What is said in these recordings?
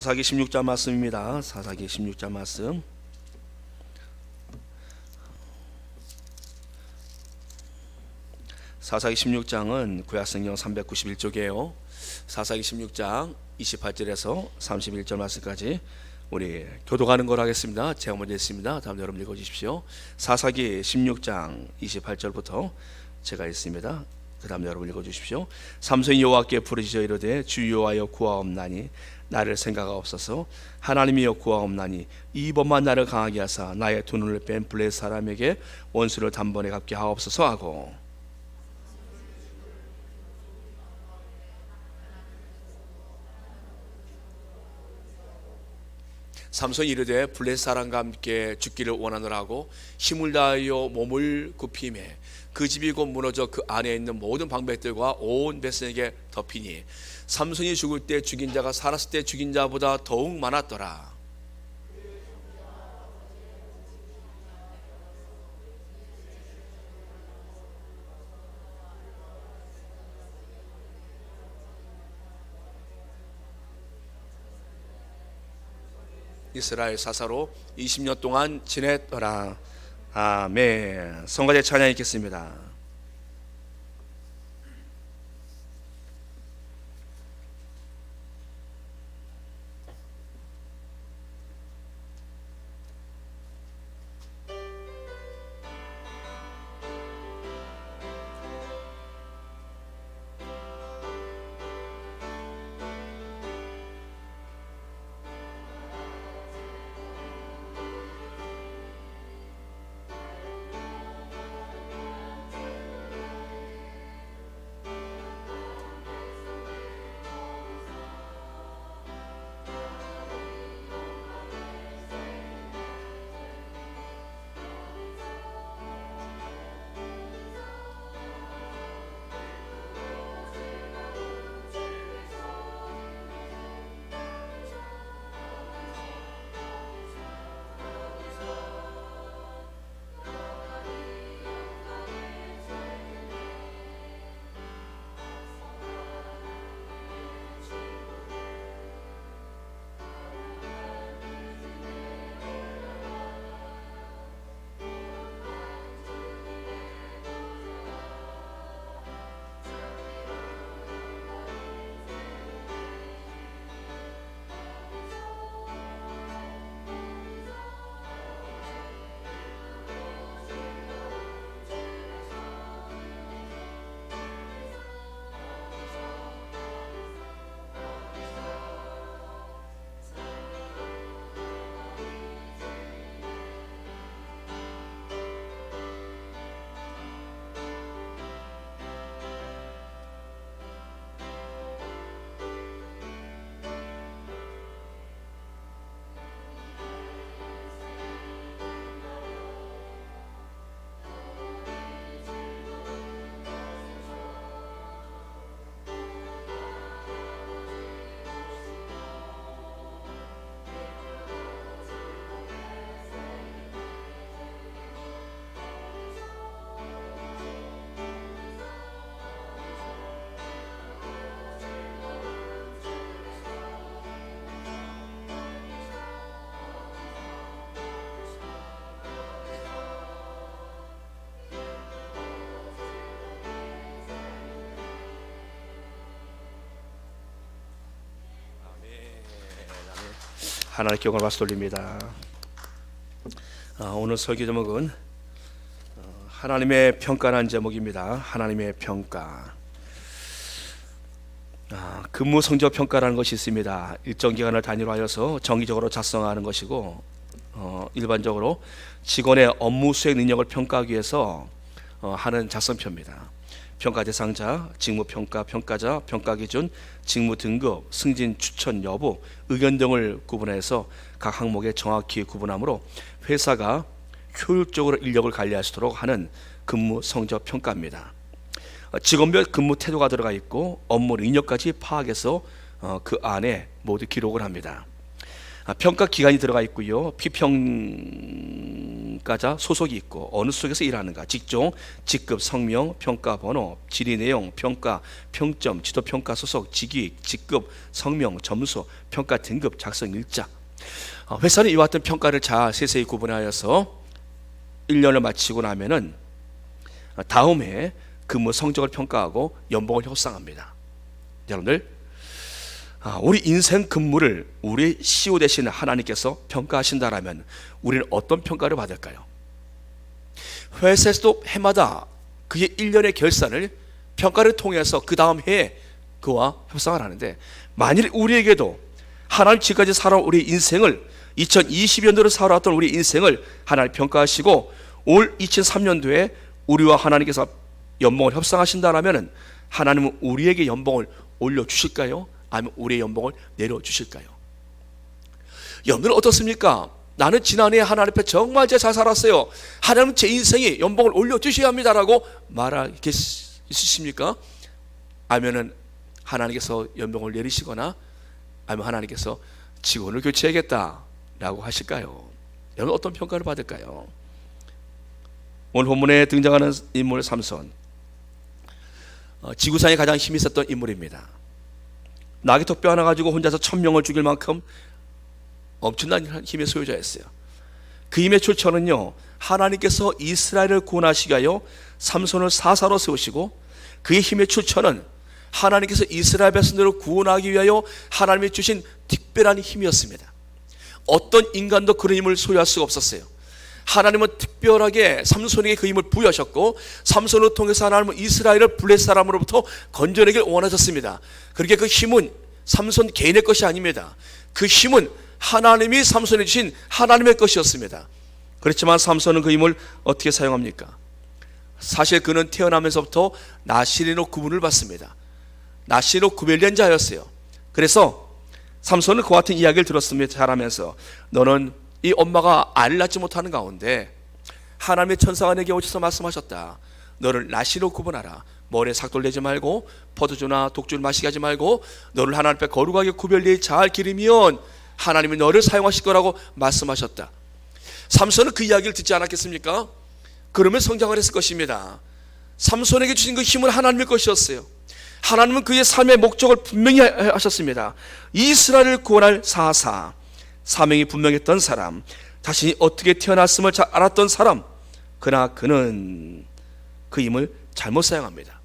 사사기 16장 말씀입니다. 사사기 16장 말씀. 사사기 16장은 구약성경 391쪽이에요. 사사기 16장 28절에서 31절 말씀까지 우리 교독하는 걸 하겠습니다. 제가 먼저 했습니다. 다음 여러분 읽어주십시오. 사사기 16장 28절부터 제가 했습니다. 그 다음 여러분 읽어주십시오. 삼손이 여호와께 부르짖어 이르되 주 여호와여 구하옵나니 나를 생각하옵소서. 하나님이여 구하옵나니 이 법만 나를 강하게 하사 나의 두 눈을 뺀 블레셋 사람에게 원수를 단번에 갚게 하옵소서 하고, 삼손이 이르되 블레셋 사람과 함께 죽기를 원하노라고 힘을 다하여 몸을 굽히매 그 집이 곧 무너져 그 안에 있는 모든 방백들과 온 백성에게 덮이니 삼손이 죽을 때 죽인 자가 살았을 때 죽인 자보다 더욱 많았더라. 이스라엘 사사로 20년 동안 지냈더라. 아멘. 성가대 찬양 읽겠습니다. 하나님께 영광을 박수 돌립니다. 오늘 설교 제목은 하나님의 평가라는 제목입니다. 하나님의 평가. 근무 성적 평가라는 것이 있습니다. 일정 기간을 단위로 하여서 정기적으로 작성하는 것이고, 일반적으로 직원의 업무 수행 능력을 평가하기 위해서 하는 작성표입니다. 평가 대상자, 직무평가, 평가자, 평가기준, 직무 등급, 승진 추천 여부, 의견 등을 구분해서 각 항목에 정확히 구분하므로 회사가 효율적으로 인력을 관리할 수 있도록 하는 근무 성적 평가입니다. 직원별 근무 태도가 들어가 있고 업무 능력까지 파악해서 그 안에 모두 기록을 합니다. 평가 기간이 들어가 있고요. 피평가자 소속이 있고 어느 속에서 일하는가, 직종, 직급, 성명, 평가 번호, 질의 내용, 평가, 평점, 지도 평가 소속, 직위, 직급, 성명, 점수, 평가 등급, 작성 일자. 회사는 이와 같은 평가를 잘 세세히 구분하여서 1년을 마치고 나면은 다음 해 근무 성적을 평가하고 연봉을 협상합니다. 여러분들, 우리 인생 근무를 우리 CEO 되시는 하나님께서 평가하신다라면 우리는 어떤 평가를 받을까요? 회사에서도 해마다 그의 1년의 결산을 평가를 통해서 그 다음 해에 그와 협상을 하는데, 만일 우리에게도 하나님 지금까지 살아온 우리 인생을 2020년도로 살아왔던 우리 인생을 하나님 평가하시고 올 2003년도에 우리와 하나님께서 연봉을 협상하신다라면 하나님은 우리에게 연봉을 올려주실까요? 아니면 우리의 연봉을 내려주실까요? 여러분은 어떻습니까? 나는 지난해 하나님 앞에 정말 잘 살았어요. 하나님은 제 인생에 연봉을 올려주셔야 합니다라고 말하겠습니까? 아니면 하나님께서 연봉을 내리시거나 아니면 하나님께서 직원을 교체해야겠다라고 하실까요? 여러분 어떤 평가를 받을까요? 오늘 본문에 등장하는 인물 삼손, 지구상에 가장 힘이 있었던 인물입니다. 나귀 턱뼈 하나 가지고 혼자서 1000명을 죽일 만큼 엄청난 힘의 소유자였어요. 그 힘의 출처는요, 하나님께서 이스라엘을 구원하시기 위하여 삼손을 사사로 세우시고, 그의 힘의 출처는 하나님께서 이스라엘 백성들을 구원하기 위하여 하나님이 주신 특별한 힘이었습니다. 어떤 인간도 그런 힘을 소유할 수가 없었어요. 하나님은 특별하게 삼손에게 그 힘을 부여하셨고, 삼손을 통해서 하나님은 이스라엘을 블레셋 사람으로부터 건져내길 원하셨습니다. 그렇게 그 힘은 삼손 개인의 것이 아닙니다. 그 힘은 하나님이 삼손에 주신 하나님의 것이었습니다. 그렇지만 삼손은 그 힘을 어떻게 사용합니까? 사실 그는 태어나면서부터 나시린으로 구분을 받습니다. 나시린으로 구별된 자였어요. 그래서 삼손은 그와 같은 이야기를 들었습니다. 자라면서 너는 이 엄마가 아이를 낳지 못하는 가운데 하나님의 천사가 내게 오셔서 말씀하셨다. 너를 나시로 구분하라. 머리에 삭돌 내지 말고 포도주나 독주를 마시게 하지 말고 너를 하나님 앞에 거룩하게 구별되게 잘 기르면 하나님이 너를 사용하실 거라고 말씀하셨다. 삼손은 그 이야기를 듣지 않았겠습니까? 그러면 성장을 했을 것입니다. 삼손에게 주신 그 힘은 하나님의 것이었어요. 하나님은 그의 삶의 목적을 분명히 하셨습니다. 이스라엘을 구원할 사사, 사명이 분명했던 사람, 자신이 어떻게 태어났음을 잘 알았던 사람, 그러나 그는 그 힘을 잘못 사용합니다.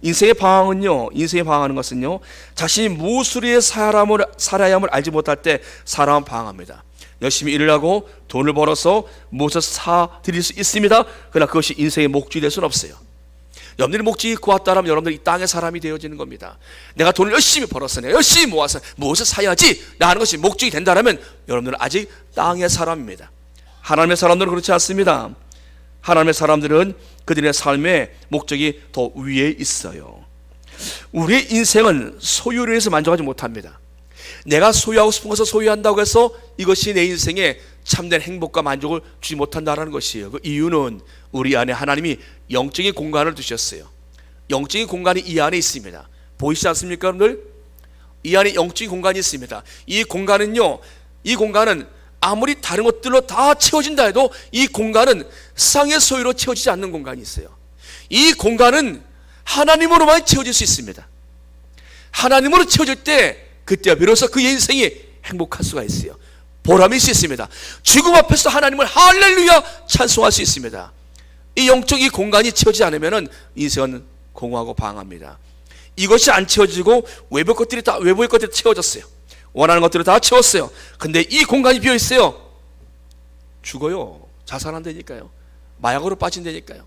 인생의 방황하는 것은요, 자신이 무엇을 위해 살아야 함을 알지 못할 때 사람은 방황합니다. 열심히 일을 하고 돈을 벌어서 무엇을 사드릴 수 있습니다. 그러나 그것이 인생의 목적이 될 수는 없어요. 여러분들이 목적이 고왔다면 여러분들이 이 땅의 사람이 되어지는 겁니다. 내가 돈을 열심히 벌어서 내가 열심히 모아서 무엇을 사야지 하는 것이 목적이 된다면 여러분들은 아직 땅의 사람입니다. 하나님의 사람들은 그렇지 않습니다. 하나님의 사람들은 그들의 삶의 목적이 더 위에 있어요. 우리의 인생은 소유를 해서 만족하지 못합니다. 내가 소유하고 싶은 것을 소유한다고 해서 이것이 내 인생에 참된 행복과 만족을 주지 못한다는 것이에요. 그 이유는 우리 안에 하나님이 영적인 공간을 두셨어요. 영적인 공간이 이 안에 있습니다. 보이시지 않습니까, 여러분들? 이 안에 영적인 공간이 있습니다. 이 공간은 아무리 다른 것들로 다 채워진다 해도 이 공간은 세상의 소유로 채워지지 않는 공간이 있어요. 이 공간은 하나님으로만 채워질 수 있습니다. 하나님으로 채워질 때 그때야 비로소 그의 인생이 행복할 수가 있어요. 보람이 있을 수 있습니다. 죽음 앞에서 하나님을 할렐루야 찬송할 수 있습니다. 이 영적인 공간이 채워지지 않으면 인생은 공허하고 방황합니다. 이것이 안 채워지고 외부의 것들이 채워졌어요. 원하는 것들을 다 채웠어요. 근데 이 공간이 비어 있어요. 죽어요. 자살한다니까요. 마약으로 빠진다니까요.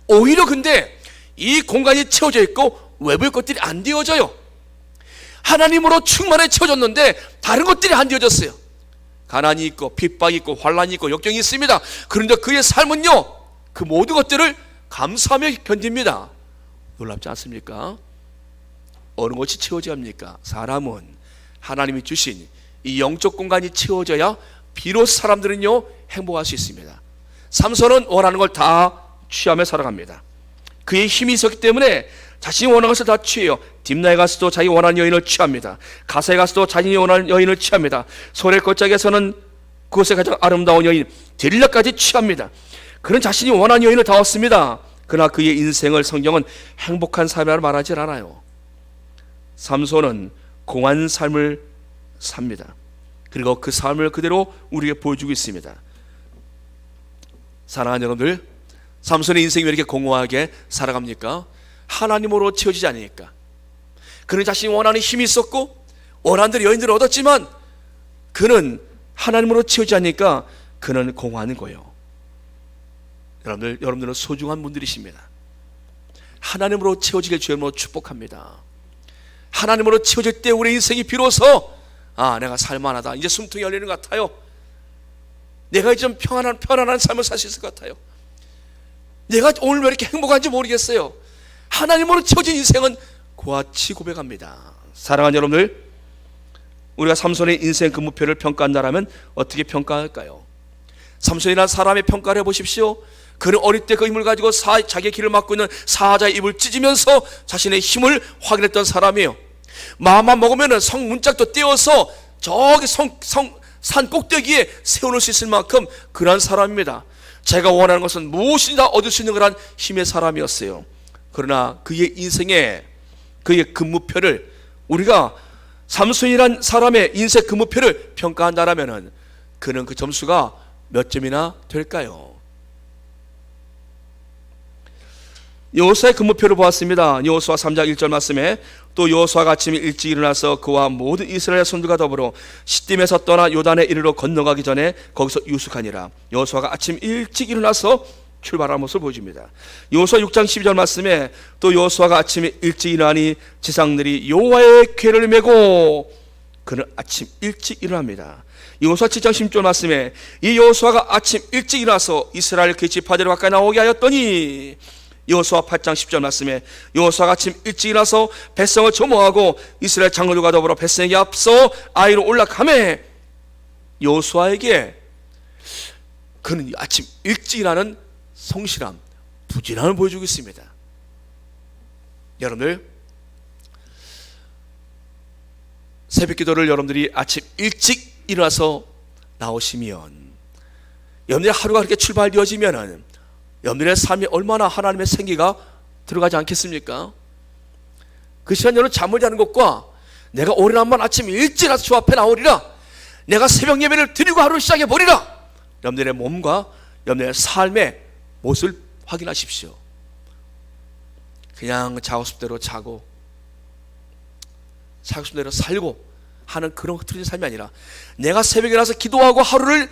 오히려 근데 이 공간이 채워져 있고 외부의 것들이 안 되어져요. 하나님으로 충만하게 채워졌는데 다른 것들이 안 되어졌어요. 가난이 있고 핍박이 있고 환란이 있고 역경이 있습니다. 그런데 그의 삶은요, 그 모든 것들을 감사하며 견딥니다. 놀랍지 않습니까? 어느 것이 채워져야 합니까? 사람은 하나님이 주신 이 영적 공간이 채워져야 비로소 사람들은요 행복할 수 있습니다. 삼손은 원하는 걸 다 취하며 살아갑니다. 그의 힘이 있었기 때문에 자신이 원하는 것을 다 취해요. 딥나에 가서도 자기 원하는 여인을 취합니다. 가사에 가서도 자신이 원하는 여인을 취합니다. 소래 골짜기에서는 그곳에 가장 아름다운 여인 딜라까지 취합니다. 그는 자신이 원하는 여인을 다 얻습니다. 그러나 그의 인생을 성경은 행복한 삶이라 말하지 않아요. 삼손은 공한 삶을 삽니다. 그리고 그 삶을 그대로 우리에게 보여주고 있습니다. 사랑하는 여러분들, 삼손의 인생이 왜 이렇게 공허하게 살아갑니까? 하나님으로 채워지지 않으니까. 그는 자신이 원하는 힘이 있었고 원하는 대로 여인들을 얻었지만 그는 하나님으로 채워지지 않으니까 그는 공허하는 거예요. 여러분들은 소중한 분들이십니다. 하나님으로 채워지길 주님으로 축복합니다. 하나님으로 채워질 때 우리 인생이 비로소 내가 살만하다, 이제 숨통이 열리는 것 같아요. 내가 이제 좀 편안한 삶을 살 수 있을 것 같아요. 내가 오늘 왜 이렇게 행복한지 모르겠어요. 하나님으로 채워진 인생은 고아치 고백합니다. 사랑하는 여러분들, 우리가 삼손의 인생 근무표를 평가한다면 어떻게 평가할까요? 삼손이라는 사람의 평가를 해보십시오. 그는 어릴 때 그 힘을 가지고 자기의 길을 막고 있는 사자의 입을 찢으면서 자신의 힘을 확인했던 사람이에요. 마음만 먹으면 성 문짝도 떼어서 저기 산 꼭대기에 세워놓을 수 있을 만큼 그러한 사람입니다. 제가 원하는 것은 무엇이든 다 얻을 수 있는 그런 힘의 사람이었어요. 그러나 그의 인생에 그의 근무표를, 우리가 삼손이란 사람의 인생 근무표를 평가한다면 그는 그 점수가 몇 점이나 될까요? 여호수아의 근무표를 보았습니다. 여호수아 3장 1절 말씀에 또 여호수아가 아침에 일찍 일어나서 그와 모든 이스라엘 손들과 더불어 시딤에서 떠나 요단에 이르러 건너가기 전에 거기서 유숙하니라. 여호수아가 아침 일찍 일어나서 출발한 모습을 보여줍니다. 여호수아 6장 12절 말씀에 또 여호수아가 아침에 일찍 일어나니 지상들이 여호와의 궤를 메고, 그는 아침 일찍 일어납니다. 여호수아 7장 16절 말씀에 이 여호수아가 아침 일찍 일어나서 이스라엘 그 지파들을 가까이 나오게 하였더니, 여호수아 8장 10절 말씀에 여호수아가 아침 일찍 일어나서 백성을 조모하고 이스라엘 장로들과 더불어 백성에게 앞서 아이로 올라가매, 여호수아에게 그는 아침 일찍 일어나는 성실함, 부지런함을 보여주고 있습니다. 여러분들, 새벽기도를 여러분들이 아침 일찍 일어나서 나오시면, 여러분들의 하루가 그렇게 출발되어지면 여러분들의 삶이 얼마나 하나님의 생기가 들어가지 않겠습니까? 그 시간 여러분 잠을 자는 것과 내가 오래간만 아침 일찍 일어나서 주 앞에 나오리라, 내가 새벽 예배를 드리고 하루를 시작해 버리라, 여러분들의 몸과 여러분들의 삶의 모습을 확인하십시오. 그냥 자고 싶은 대로 자고 자고 싶은 대로 살고 하는 그런 흐트러진 삶이 아니라 내가 새벽에 일어나서 기도하고 하루를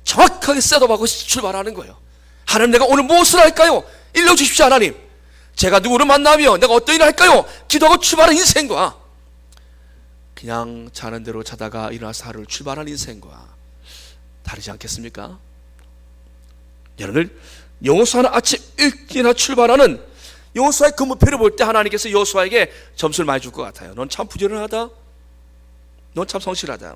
정확하게 셋업하고 출발하는 거예요. 하나님, 내가 오늘 무엇을 할까요? 일러주십시오. 하나님, 제가 누구를 만나며 내가 어떤 일을 할까요? 기도하고 출발하는 인생과 그냥 자는 대로 자다가 일어나서 하루를 출발하는 인생과 다르지 않겠습니까? 여러분, 여호수아는 아침 일찍이나 출발하는 여호수아의 근무표를 볼 때 하나님께서 여호수아에게 점수를 많이 줄 것 같아요. 넌 참 부지런하다, 넌 참 성실하다.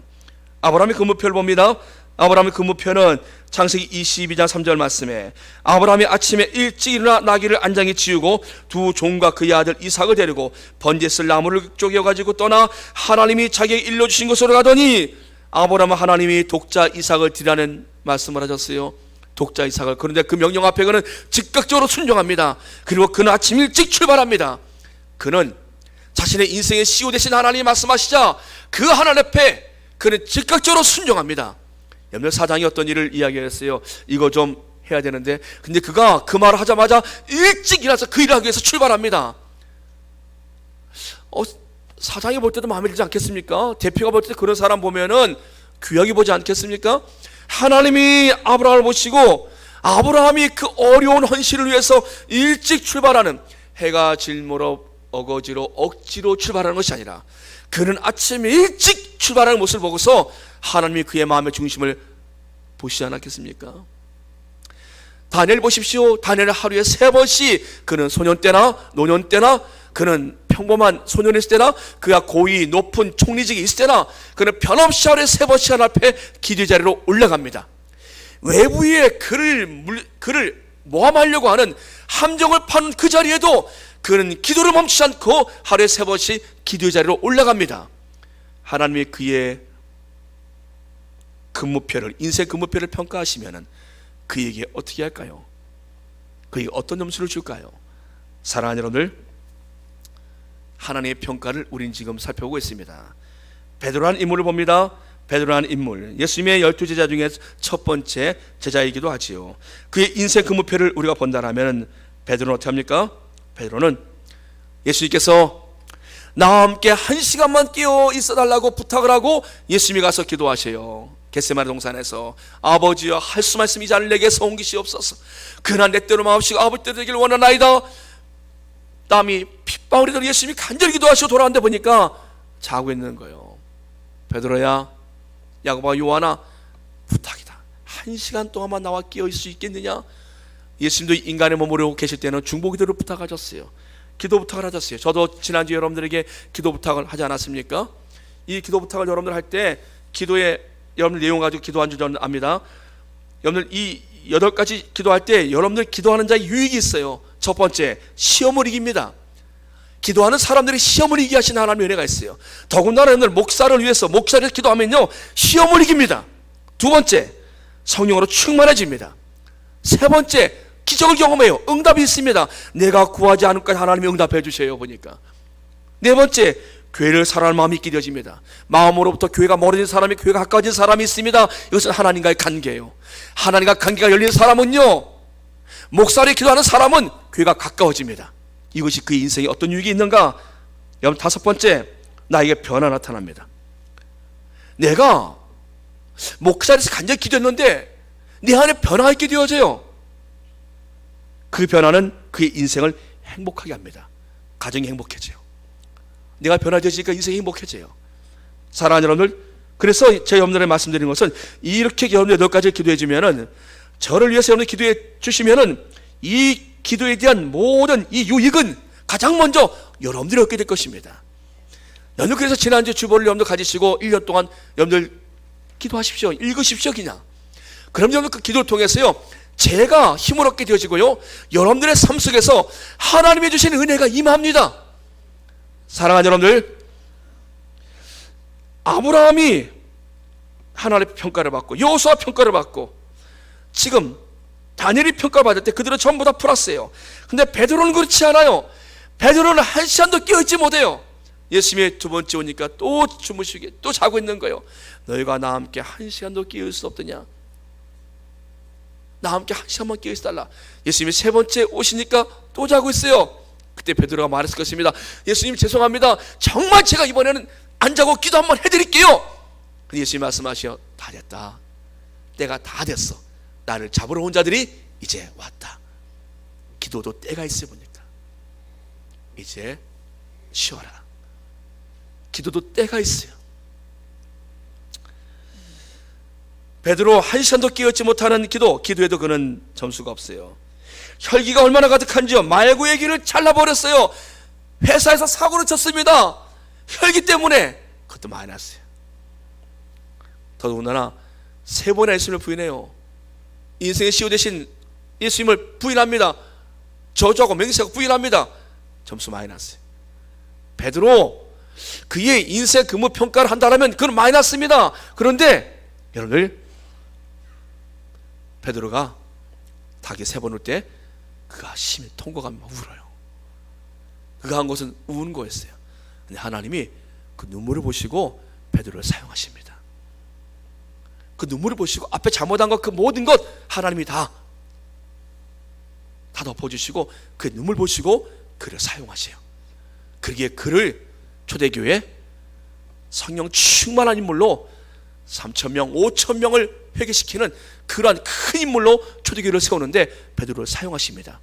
아브라함의 근무표를 봅니다. 아브라함의 근무표는 창세기 22장 3절 말씀에 아브라함이 아침에 일찍 일어나 나귀를 안장에 지우고 두 종과 그의 아들 이삭을 데리고 번제에 쓸 나무를 쪼개가지고 떠나 하나님이 자기에게 일러주신 곳으로 가더니, 아브라함은 하나님이 독자 이삭을 드리라는 말씀을 하셨어요. 독자 이삭을. 그런데 그 명령 앞에 그는 즉각적으로 순종합니다. 그리고 그는 아침 일찍 출발합니다. 그는 자신의 인생의 CEO 되신 하나님이 말씀하시자 그 하나님 앞에 그는 즉각적으로 순종합니다. 여러분, 사장이 어떤 일을 이야기했어요. 이거 좀 해야 되는데, 근데 그가 그 말을 하자마자 일찍 일어나서 그 일을 하기 위해서 출발합니다. 사장이 볼 때도 마음에 들지 않겠습니까? 대표가 볼 때 그런 사람 보면은 귀하게 보지 않겠습니까? 하나님이 아브라함을 보시고 아브라함이 그 어려운 헌신을 위해서 일찍 출발하는, 해가 질모로 어거지로 억지로 출발하는 것이 아니라 그는 아침 일찍 출발하는 모습을 보고서 하나님이 그의 마음의 중심을 보시지 않았겠습니까? 다니엘 보십시오. 다니엘 하루에 3번씩, 그는 소년 때나 노년 때나, 그는 평범한 소년일 때나, 그가 고위 높은 총리직에 있을 때나, 그는 변함없이 하루에 3번씩 하나님 앞에 기도의 자리로 올라갑니다. 외부에 그를 모함하려고 하는 함정을 파는 그 자리에도 그는 기도를 멈추지 않고 하루에 3번씩 기도의 자리로 올라갑니다. 하나님이 그의 근무표를, 인생 근무표를 평가하시면은 그에게 어떻게 할까요? 그에게 어떤 점수를 줄까요? 사랑하는 여러분들, 하나님의 평가를 우리는 지금 살펴보고 있습니다. 베드로라는 인물을 봅니다. 베드로라는 인물, 예수님의 12제자 중에 첫 번째 제자이기도 하지요. 그의 인생 근무표를 우리가 본다면 베드로는 어떻게 합니까? 베드로는 예수님께서 나와 함께 1시간만 끼어 있어달라고 부탁을 하고 예수님이 가서 기도하셔요. 겟세마네 동산에서 아버지여, 할 수 말씀 이 잔을 내게서 옮기시옵소서. 그러나 내 때로 마옵시고 아버지 때로 되길 원하나이다. 땀이 핏방울이 들어 예수님이 간절히 기도하시고 돌아왔는데 보니까 자고 있는 거예요. 베드로야, 야고보와 요한아, 부탁이다. 1시간 동안만 나와 끼어 있을 수 있겠느냐? 예수님도 인간의 몸으로 계실 때는 중보기도를 부탁하셨어요. 기도 부탁을 하셨어요. 저도 지난주에 여러분들에게 기도 부탁을 하지 않았습니까? 이 기도 부탁을 여러분들 할 때 기도의 여러분들 내용 가지고 기도한 줄 저는 압니다. 여러분들 이 8가지 기도할 때 여러분들 기도하는 자의 유익이 있어요. 첫 번째, 시험을 이깁니다. 기도하는 사람들이 시험을 이기게 하시는 하나님의 은혜가 있어요. 더군다나 여러분들 목사를 위해서 목사를 기도하면요, 시험을 이깁니다. 두 번째, 성령으로 충만해집니다. 세 번째, 기적을 경험해요. 응답이 있습니다. 내가 구하지 않을 것 하나님이 응답해 주셔요. 보니까. 네 번째, 교회를 사랑할 마음이 있게 되어집니다. 마음으로부터 교회가 멀어진 사람이 교회가 가까워진 사람이 있습니다. 이것은 하나님과의 관계예요. 하나님과 관계가 열린 사람은요, 목사를 기도하는 사람은 교회가 가까워집니다. 이것이 그의 인생에 어떤 유익이 있는가? 여러분, 다섯 번째, 나에게 변화 나타납니다. 내가 목사에서 간절히 기도했는데 내 안에 변화가 있게 되어져요. 그 변화는 그의 인생을 행복하게 합니다. 가정이 행복해져요. 내가 변화되니까 인생이 행복해져요. 사랑하는 여러분들, 그래서 제가 여러분들에게 말씀드리는 것은 이렇게 여러분들 8가지 기도해 주면은, 저를 위해서 여러분들 기도해 주시면은 이 기도에 대한 모든 이 유익은 가장 먼저 여러분들이 얻게 될 것입니다. 여러분들, 그래서 지난주 주보를 여러분들 가지시고 1년 동안 여러분들 기도하십시오. 읽으십시오. 그냥. 그럼 여러분들 그 기도를 통해서요, 제가 힘을 얻게 되어지고요, 여러분들의 삶 속에서 하나님이 주신 은혜가 임합니다. 사랑하는 여러분들, 아브라함이 하나님의 평가를 받고 여호수아 평가를 받고 지금 다니엘이 평가를 받을 때 그들은 전부 다 플러스예요. 근데 베드로는 그렇지 않아요. 베드로는 1시간도 깨어있지 못해요. 예수님이 두 번째 오니까 또 주무시게, 또 자고 있는 거예요. 너희가 나와 함께 1시간도 깨어있을 수 없더냐? 나와 함께 1시간만 깨어있어달라. 예수님이 세 번째 오시니까 또 자고 있어요. 그때 베드로가 말했을 것입니다. 예수님, 죄송합니다. 정말 제가 이번에는 안 자고 기도 한번 해드릴게요. 근데 예수님이 말씀하시어, 다 됐다. 때가 다 됐어. 나를 잡으러 온 자들이 이제 왔다. 기도도 때가 있어 보니까 이제 쉬어라. 기도도 때가 있어요. 베드로 1시간도 깨어있지 못하는 기도에도 그는 점수가 없어요. 혈기가 얼마나 가득한지요. 말구의 길을 잘라버렸어요. 회사에서 사고를 쳤습니다. 혈기 때문에. 그것도 마이너스예요. 더더군다나 3번이나 예수님을 부인해요. 인생의 CEO 대신 예수님을 부인합니다. 저주하고 맹세하고 부인합니다. 점수 마이너스. 베드로, 그의 인생 근무 평가를 한다면 그건 마이너스입니다. 그런데 여러분들, 베드로가 닭이 3번 올 때 그가 심히 통곡하며 울어요. 그가 한 것은 우는 거였어요. 근데 하나님이 그 눈물을 보시고 베드로를 사용하십니다. 그 눈물을 보시고 앞에 잘못한 것, 그 모든 것 하나님이 다 덮어주시고 그 눈물 보시고 그를 사용하세요. 그러기에 그를 초대교회 성령 충만한 인물로 3,000명, 5,000명을 회개시키는 그러한 큰 인물로 초대교회를 세우는데 베드로를 사용하십니다.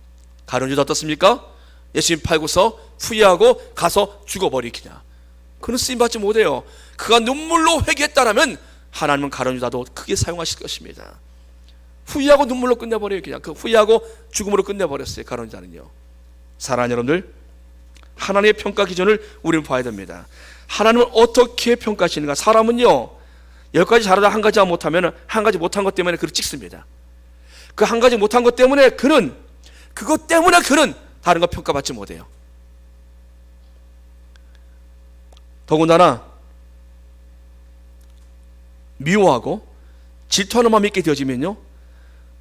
가룟 유다 어떻습니까? 예수님 팔고서 후회하고 가서 죽어버리기냐. 그는 쓰임받지 못해요. 그가 눈물로 회개했다라면 하나님은 가룟 유다도 크게 사용하실 것입니다. 후회하고 눈물로 끝내버려요. 그냥 그 후회하고 죽음으로 끝내버렸어요. 가룟 유다는요. 사랑하는 여러분들, 하나님의 평가 기준을 우리는 봐야 됩니다. 하나님을 어떻게 평가하시는가? 사람은요, 10가지 잘하다 한 가지 못하면 한 가지 못한 것 때문에 그를 찍습니다. 그 한 가지 못한 것 때문에 그는, 그것 때문에 그는 다른 거 평가받지 못해요. 더군다나 미워하고 질투하는 마음이 있게 되어지면요,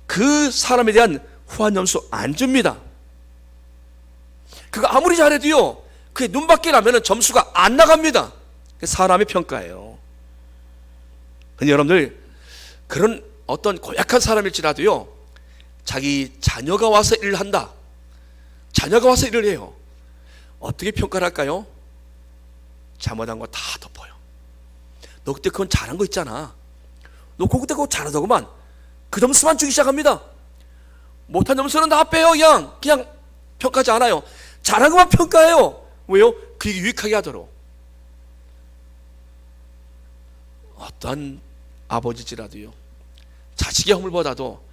그 사람에 대한 후한 점수 안 줍니다. 그가 아무리 잘해도요, 그의 눈밖에 나면 점수가 안 나갑니다. 사람의 평가예요. 근데 여러분들, 그런 어떤 고약한 사람일지라도요, 자기 자녀가 와서 일을 한다, 자녀가 와서 일을 해요. 어떻게 평가를 할까요? 잘못한 거 다 덮어요. 너 그때 그건 잘한 거 있잖아, 너 그때 그거 잘하더구만, 그 점수만 주기 시작합니다. 못한 점수는 다 빼요. 그냥 평가하지 않아요. 잘한 것만 평가해요. 왜요? 그게 유익하게 하도록. 어떠한 아버지지라도요, 자식의 허물보다도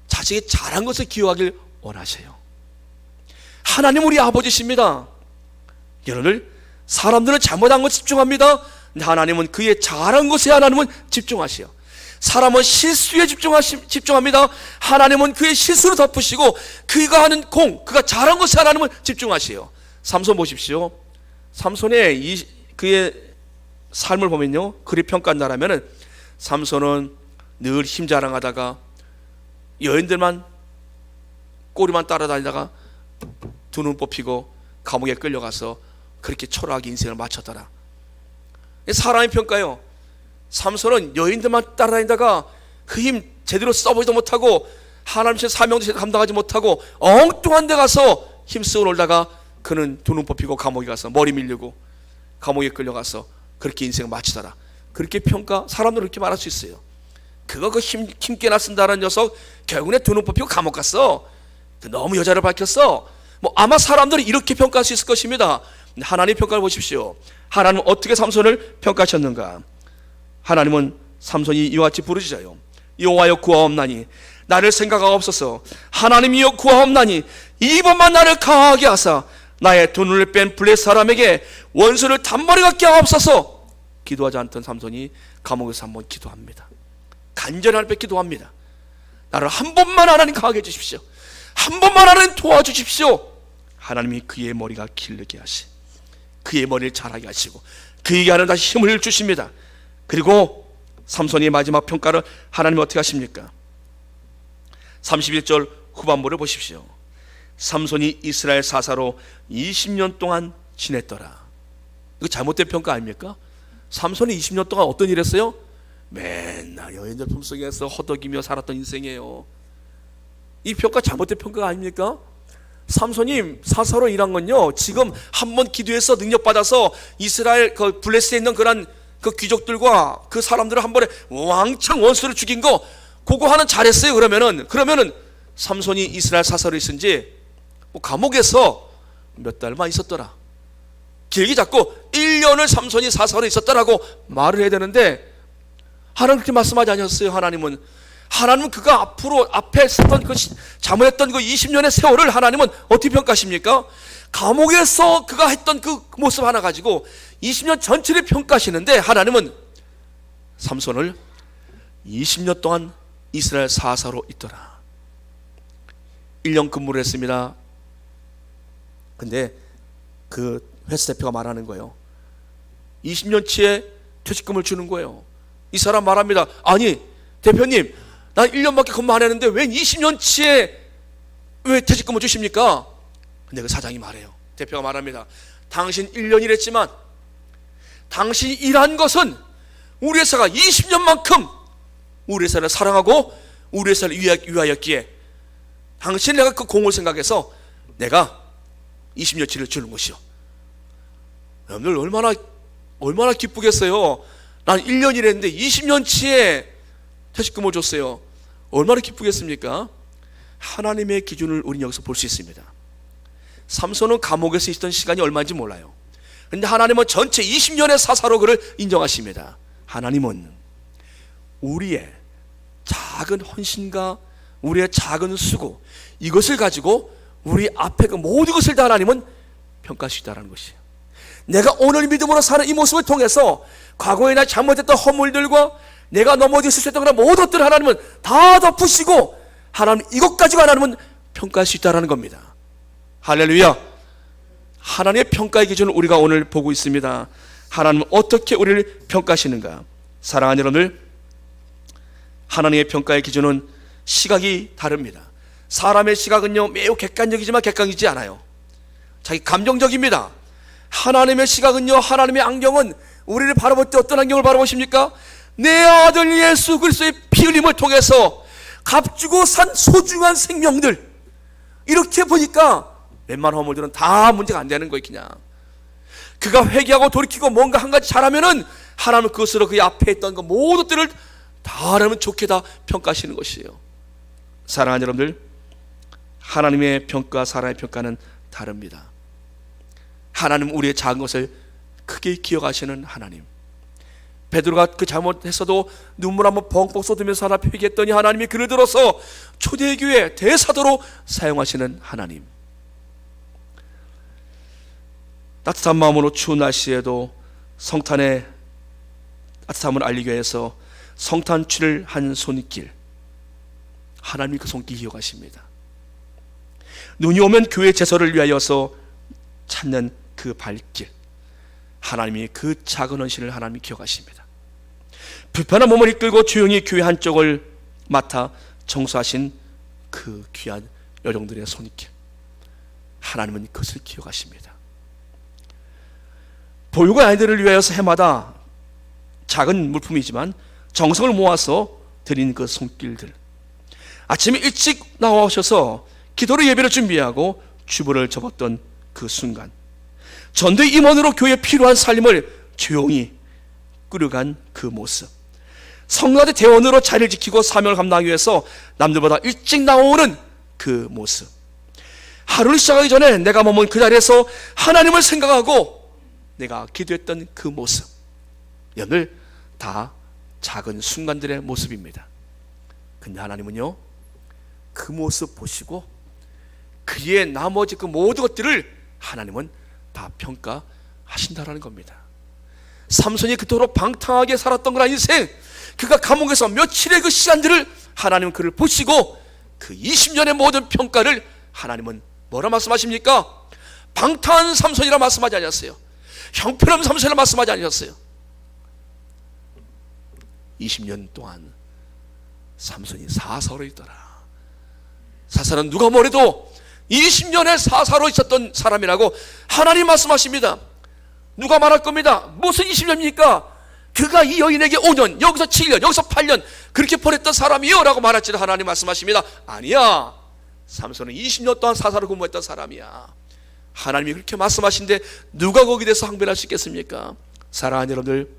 자식이 잘한 것을 기여하길 원하세요. 하나님 우리 아버지십니다. 여러분들, 사람들은 잘못한 것 집중합니다. 근데 하나님은 그의 잘한 것에 하나님은 집중하시오. 사람은 실수에 집중합니다. 하나님은 그의 실수를 덮으시고 그가 하는 그가 잘한 것에 하나님은 집중하시오. 삼손 보십시오. 삼손의 그의 삶을 보면요, 그리 평가한다라면은, 삼손은 늘 힘자랑하다가 여인들만 꼬리만 따라다니다가 두 눈 뽑히고 감옥에 끌려가서 그렇게 초라하게 인생을 마쳤더라. 사람의 평가요, 삼손은 여인들만 따라다니다가 그 힘 제대로 써보지도 못하고 하나님의 사명도 제대로 감당하지 못하고 엉뚱한 데 가서 힘쓰고 놀다가 그는 두 눈 뽑히고 감옥에 가서 머리 밀리고 감옥에 끌려가서 그렇게 인생을 마치더라. 그렇게 평가, 사람들은 그렇게 말할 수 있어요. 그거 그 힘께나 쓴다는 녀석 결국에 두 눈 뽑히고 감옥 갔어. 너무 여자를 밝혔어. 아마 사람들이 이렇게 평가할 수 있을 것입니다. 하나님 평가를 보십시오. 하나님은 어떻게 삼손을 평가하셨는가? 하나님은 삼손이 이와 같이 부르짖어요. 여호와여 구하옵나니 나를 생각하옵소서. 하나님이여 구하옵나니 이번만 나를 강하게 하사 나의 두 눈을 뺀 블레 사람에게 원수를 단번에 갖게 하옵소서. 기도하지 않던 삼손이 감옥에서 한번 기도합니다. 간절히 하나님 앞에 기도합니다. 나를 한 번만 하나님 강하게 해주십시오. 한 번만 하나님 도와주십시오. 하나님이 그의 머리가 길르게 하시, 그의 머리를 자라게 하시고 그에게 하나님 다시 힘을 주십니다. 그리고 삼손의 마지막 평가를 하나님이 어떻게 하십니까? 31절 후반부를 보십시오. 삼손이 이스라엘 사사로 20년 동안 지냈더라. 이거 잘못된 평가 아닙니까? 삼손이 20년 동안 어떤 일 했어요? 맨날 여인들 품속에서 허덕이며 살았던 인생이에요. 이 평가 잘못된 평가 아닙니까? 삼손이 사사로 일한 건요, 지금 한번 기도해서 능력받아서 이스라엘 그 블레스에 있는 그 귀족들과 그 사람들을 한 번에 왕창 원수를 죽인 거, 그거 하나 잘했어요. 그러면은 삼손이 이스라엘 사사로 있은지 감옥에서 몇 달만 있었더라. 길게 잡고 1년을 삼손이 사사로 있었다라고 말을 해야 되는데, 하나님 그렇게 말씀하지 않으셨어요. 하나님은 그가 앞에 했던 잘못했던 그 20년의 세월을 하나님은 어떻게 평가하십니까? 감옥에서 그가 했던 그 모습 하나 가지고 20년 전체를 평가하시는데, 하나님은 삼손을 20년 동안 이스라엘 사사로 있더라. 1년 근무를 했습니다. 근데 그 회사 대표가 말하는 거예요. 20년치의 퇴직금을 주는 거예요. 이 사람 말합니다. 아니 대표님, 난 1년밖에 근무 안 했는데 왜 20년치에 왜 퇴직금을 주십니까? 근데 그 사장이 말해요. 대표가 말합니다. 당신 1년 일했지만 당신이 일한 것은 우리 회사가 20년만큼 우리 회사를 사랑하고 우리 회사를 위하였기에 당신 내가 그 공을 생각해서 내가 20년치를 주는 것이요. 여러분들 얼마나 기쁘겠어요. 난 1년 일했는데 20년치에 퇴직금을 줬어요. 얼마나 기쁘겠습니까? 하나님의 기준을 우리는 여기서 볼 수 있습니다. 삼손은 감옥에서 있던 시간이 얼마인지 몰라요. 그런데 하나님은 전체 20년의 사사로 그를 인정하십니다. 하나님은 우리의 작은 헌신과 우리의 작은 수고, 이것을 가지고 우리 앞에 그 모든 것을 다 하나님은 평가할 수 있다는 것이에요. 내가 오늘 믿음으로 사는 이 모습을 통해서 과거에 나 잘못했던 허물들과 내가 넘어져 실수했던 그런 모든 것들을 하나님은 다 덮으시고 하나님 이것 가지고 하나님은 평가할 수 있다는 겁니다. 할렐루야. 하나님의 평가의 기준을 우리가 오늘 보고 있습니다. 하나님은 어떻게 우리를 평가하시는가? 사랑하는 여러분들, 하나님의 평가의 기준은 시각이 다릅니다. 사람의 시각은요 매우 객관적이지만 객관이지 않아요. 자기 감정적입니다. 하나님의 시각은요, 하나님의 안경은 우리를 바라볼 때 어떤 안경을 바라보십니까? 내 아들 예수 그리스도의 피 흘림을 통해서 값주고 산 소중한 생명들, 이렇게 보니까 웬만한 허물들은 다 문제가 안 되는 거예요. 그냥 그가 회개하고 돌이키고 뭔가 한 가지 잘하면은 하나님은 그것으로 그 앞에 있던 그 모든 것들을 다 하나님은 좋게 다 평가하시는 것이에요. 사랑하는 여러분들, 하나님의 평가, 사람의 평가는 다릅니다. 하나님은 우리의 작은 것을 크게 기억하시는 하나님. 베드로가 그 잘못했어도 눈물 한번 펑펑 쏟으면서 하나 회개했더니 하나님이 그를 들어서 초대교회 대사도로 사용하시는 하나님. 따뜻한 마음으로 추운 날씨에도 성탄의 따뜻함을 알리기 위해서 성탄취를 한 손길, 하나님이 그 손길 기억하십니다. 눈이 오면 교회 제설을 위하여서 찾는 그 발길, 하나님이 그 작은 헌신을 하나님이 기억하십니다. 불편한 몸을 이끌고 조용히 교회 한쪽을 맡아 청소하신 그 귀한 여종들의 손길, 하나님은 그것을 기억하십니다. 보육의 아이들을 위하여서 해마다 작은 물품이지만 정성을 모아서 드린 그 손길들, 아침에 일찍 나와오셔서 기도로 예배를 준비하고 주보를 접었던 그 순간, 전도의 임원으로 교회에 필요한 살림을 조용히 꾸려간 그 모습, 성가대 대원으로 자리를 지키고 사명을 감당하기 위해서 남들보다 일찍 나오는 그 모습, 하루를 시작하기 전에 내가 머문 그 자리에서 하나님을 생각하고 내가 기도했던 그 모습, 여러분들 다 작은 순간들의 모습입니다. 근데 하나님은요, 그 모습 보시고 그의 나머지 그 모든 것들을 하나님은 다 평가하신다라는 겁니다. 삼손이 그토록 방탕하게 살았던 그런 인생, 그가 감옥에서 며칠의 그 시간들을 하나님은 그를 보시고 그 20년의 모든 평가를 하나님은 뭐라 말씀하십니까? 방탕한 삼손이라 말씀하지 않았어요. 형편없는 삼손이라 말씀하지 않으셨어요. 20년 동안 삼손이 사사로 있더라. 사사는 누가 뭐래도 20년의 사사로 있었던 사람이라고 하나님 말씀하십니다. 누가 말할 겁니다. 무슨 20년입니까? 그가 이 여인에게 5년, 여기서 7년, 여기서 8년 그렇게 보냈던 사람이요 라고 말할지도 하나님 말씀하십니다. 아니야, 삼손은 20년 동안 사사로 근무했던 사람이야. 하나님이 그렇게 말씀하신데 누가 거기에 대해서 항변할 수 있겠습니까? 사랑하는 여러분들,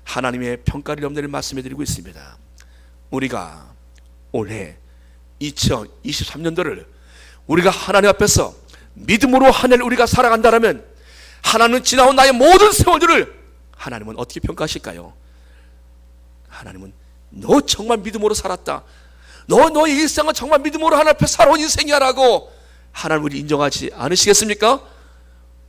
하나님의 평가를 여러분들이 말씀해 드리고 있습니다. 우리가 올해 2023년도를 우리가 하나님 앞에서 믿음으로 한 해를 우리가 살아간다면 하나님은 지나온 나의 모든 세월들을 하나님은 어떻게 평가하실까요? 하나님은 너 정말 믿음으로 살았다, 너의 일생은 정말 믿음으로 하나님 앞에 살아온 인생이야 라고 하나님 우리 인정하지 않으시겠습니까?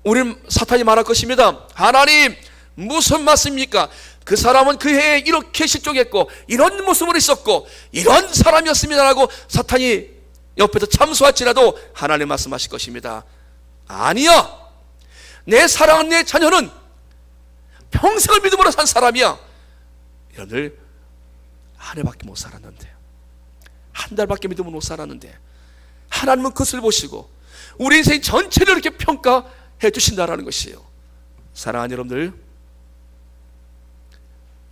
우리는 사탄이 말할 것입니다. 하나님 무슨 말씀입니까? 그 사람은 그 해에 이렇게 실족했고 이런 모습으로 있었고 이런 사람이었습니다 라고 사탄이 옆에서 참소할지라도 하나님 말씀하실 것입니다. 아니야, 내 사랑하는 내 자녀는 평생을 믿음으로 산 사람이야. 여러분들 한 해밖에 못 살았는데, 한 달밖에 믿음으로 못 살았는데 하나님은 그것을 보시고 우리 인생 전체를 이렇게 평가해 주신다라는 것이에요. 사랑하는 여러분들,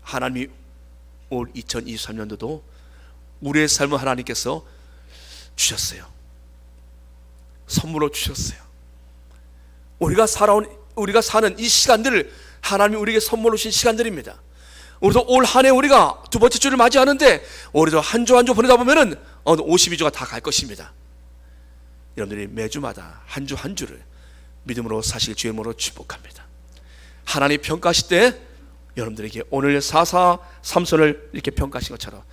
하나님이 올 2023년도도 우리의 삶을 하나님께서 주셨어요. 선물로 주셨어요. 우리가 사는 이 시간들을 하나님이 우리에게 선물로 주신 시간들입니다. 우리도 올 한 해 우리가 두 번째 주를 맞이하는데 우리도 한 주 한 주 보내다 보면은 52주가 다 갈 것입니다. 여러분들이 매주마다 한 주 한 주를 믿음으로 사실 주의 이름으로 축복합니다. 하나님 평가하실 때 여러분들에게 오늘 삼손을 이렇게 평가하신 것처럼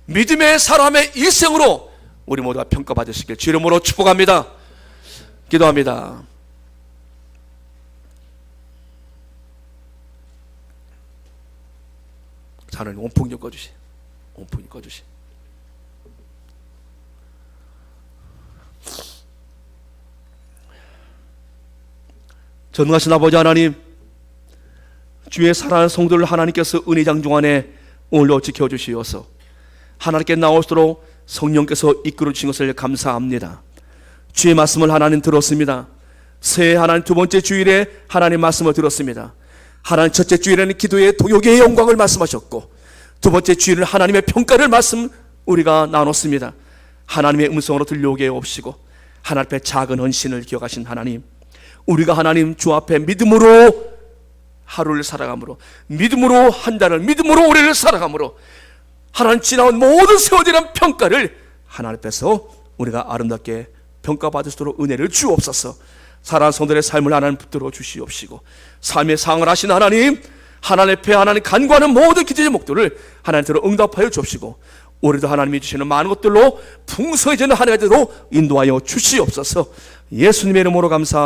믿음의 사람의 일생으로 우리 모두가 평가받으시길 주의 이름으로 축복합니다. 기도합니다. 하나님 온풍 좀 꺼주시. 온풍 좀 꺼주시. 전능하신 아버지 하나님, 주의 사랑하는 성도를 하나님께서 은혜장 중안에 오늘도 지켜주시어서 하나님께 나올수록 성령께서 이끌어 주신 것을 감사합니다. 주의 말씀을 하나님 들었습니다. 새해 하나님 두 번째 주일에 하나님 말씀을 들었습니다. 하나님 첫째 주일에는 기도의 도욕의 영광을 말씀하셨고, 두 번째 주일은 하나님의 평가를 말씀 우리가 나눴습니다. 하나님의 음성으로 들려오게 없이고 하나님 앞에 작은 헌신을 기억하신 하나님, 우리가 하나님 주 앞에 믿음으로 하루를 살아감으로, 믿음으로 한 달을, 믿음으로 올해를 살아감으로 하나님 지나온 모든 세월이란 평가를 하나님 앞에서 우리가 아름답게 평가받을 수 있도록 은혜를 주옵소서. 사랑하는 성도들의 삶을 하나님 붙들어 주시옵시고, 삶의 상을 하신 하나님, 하나님 앞에 하나님 간구하는 모든 기도의 목도를 하나님께로 응답하여 주옵시고, 올해도 하나님이 주시는 많은 것들로 풍성해지는 한 해가 되도록 인도하여 주시옵소서. 예수님의 이름으로 감사